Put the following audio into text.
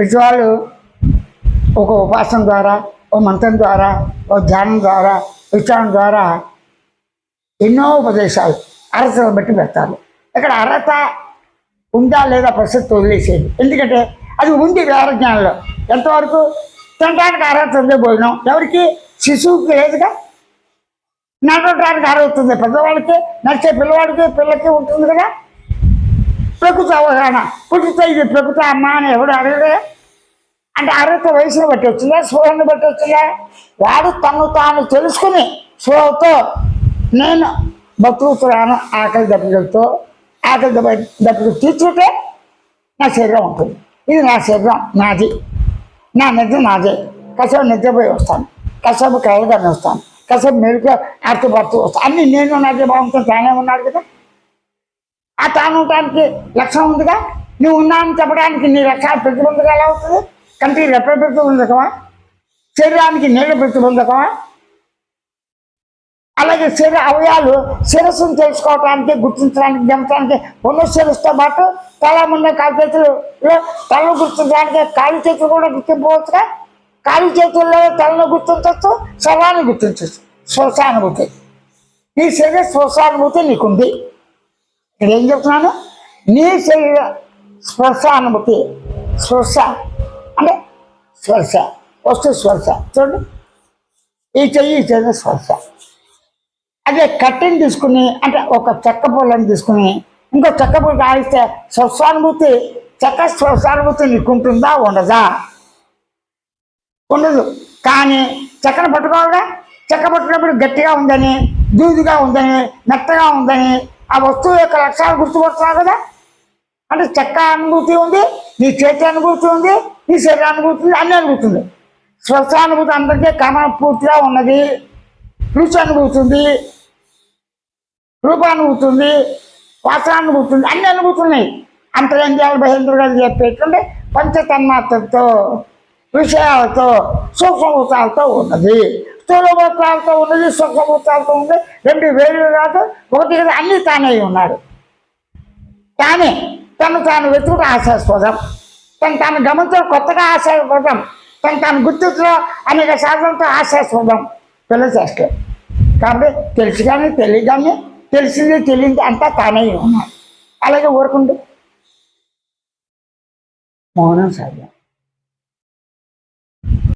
ప్రతివాళ్ళు ఒక ఉపాసన ద్వారా, ఓ మంత్రం ద్వారా, ఓ ధ్యానం ద్వారా, విచారణ ద్వారా ఎన్నో ఉపదేశాలు అర్హతను బట్టి పెడతారు. ఇక్కడ అర్హత ఉందా లేదా ప్రస్తుతం వదిలేసేది. ఎందుకంటే అది ఉంది వేరజ్ఞానంలో. ఎంతవరకు తినడానికి అర్హత ఉంది భోజనం, ఎవరికి? శిశువుకి లేదుగా. నడవడానికి అర్హత ఉంది పెద్దవాళ్ళకి, నడిచే పిల్లవాడికి, పిల్లకి ఉంటుంది కదా. ప్రకృతి అవగాహన, పుట్టుతో ఇది ప్రకృతి అమ్మ అని ఎవడు అడగడే. అంటే అర్హత వయసును బట్టి వచ్చిందా, స్పృహను బట్టి వచ్చిందా? వాడు తను తాను తెలుసుకుని స్పృహతో నేను బతుకుతున్నాను, ఆకలి దెబ్బతో దెబ్బలు తీర్చుంటే నా శరీరం ఉంటుంది. ఇది నా శరీరం, నాది, నా నిద్ర నాదే. కాసేపు నిద్రపోయి వస్తాను, కాసేపు కలగానే వస్తాను, కాసేపు మెరుగు ఆర్తపడుతూ వస్తాను. అన్నీ నేను నాకే బాగుంటుంది. తానే ఉన్నాడు కదా. ఆ తాను ఉండటానికి లక్షణం ఉందిగా. నువ్వు ఉన్నాను చెప్పడానికి నీ లక్షణాలు ప్రతిబంధకం ఎలా అవుతుంది? కంటికి రెప్ప ప్రతిబంధకమా? శరీరానికి నీళ్ళ ప్రతిబంధకమా? అలాగే శరీర అవయాలు శిరస్సును తెలుసుకోవటానికి, గుర్తించడానికి, గమనించడానికి ఉన్న శిరస్సుతో పాటు తల, ముందు కాలు చేతులు, తలను గుర్తించడానికి కాలు చేతులు కూడా గుర్తింపవచ్చుగా. కాలు చేతుల్లో తలను గుర్తించవచ్చు, శవాన్ని గుర్తించవచ్చు. స్వసానుభూతి, నీ శరీర స్వసానుభూతి నీకుంది. ఇక్కడ ఏం చెప్తున్నాను? నీ శరీర స్పర్శానుభూతి. స్పర్శ అంటే స్పర్శ, వస్తు స్పర్శ. చూడండి, ఈ చెయ్యి స్పర్శ. అదే కట్టెని తీసుకుని, అంటే ఒక చెక్క పొలని తీసుకుని ఇంకో చెక్క పొల కాలిస్తే స్పర్శానుభూతి, చెక్క స్పర్శానుభూతి నీకుంటుందా, ఉండదా? ఉండదు. కానీ చెక్కను పట్టుకోవాలిగా. చెక్క పట్టుకున్నప్పుడు గట్టిగా ఉందని, దూదిగా ఉందని, మెత్తగా ఉందని ఆ వస్తువు యొక్క లక్షణాలు గుర్తుపడుతున్నావు కదా. అంటే చెక్క అనుభూతి ఉంది, నీ చేతి అనుభూతి ఉంది, నీ శరీర అనుభూతి ఉంది, అన్ని అనుభూతి ఉంది. స్పర్శానుభూతి అందరికీ పూర్తిగా ఉన్నది. రుచి అనుభూతి ఉంది, రూపానుభూతి ఉంది, వాసనానుభూతి ఉంది, అన్ని అనుభూతులు ఉన్నాయి. అంతరంగాలు బహిరంగలు చెప్పేటువంటి పంచతన్మాత్రతో, విషయాలతో, సూక్ష్మభూతాలతో ఉన్నది. స్థూలభూతాలతో ఉన్నది, సూక్ష్మభూతాలతో ఉంది. రెండు వేరు కాదు, ఒకటి కదా. అన్నీ తానే ఉన్నాడు. తానే తను తాను వెతుకుట ఆశాస్పదం. తను తాను గమనించడం కొత్తగా ఆశాస్పదం. తను తాను గుర్తించడం అనేక సాధనతో ఆశాస్పదం. పిల్లలు చేస్తారు కాబట్టి తెలిసి కానీ తెలియగానే, తెలిసింది తెలియంది అంతా తానే ఉన్నాడు. అలాగే ఊరుకుంటూ మౌనం సాధ్యం.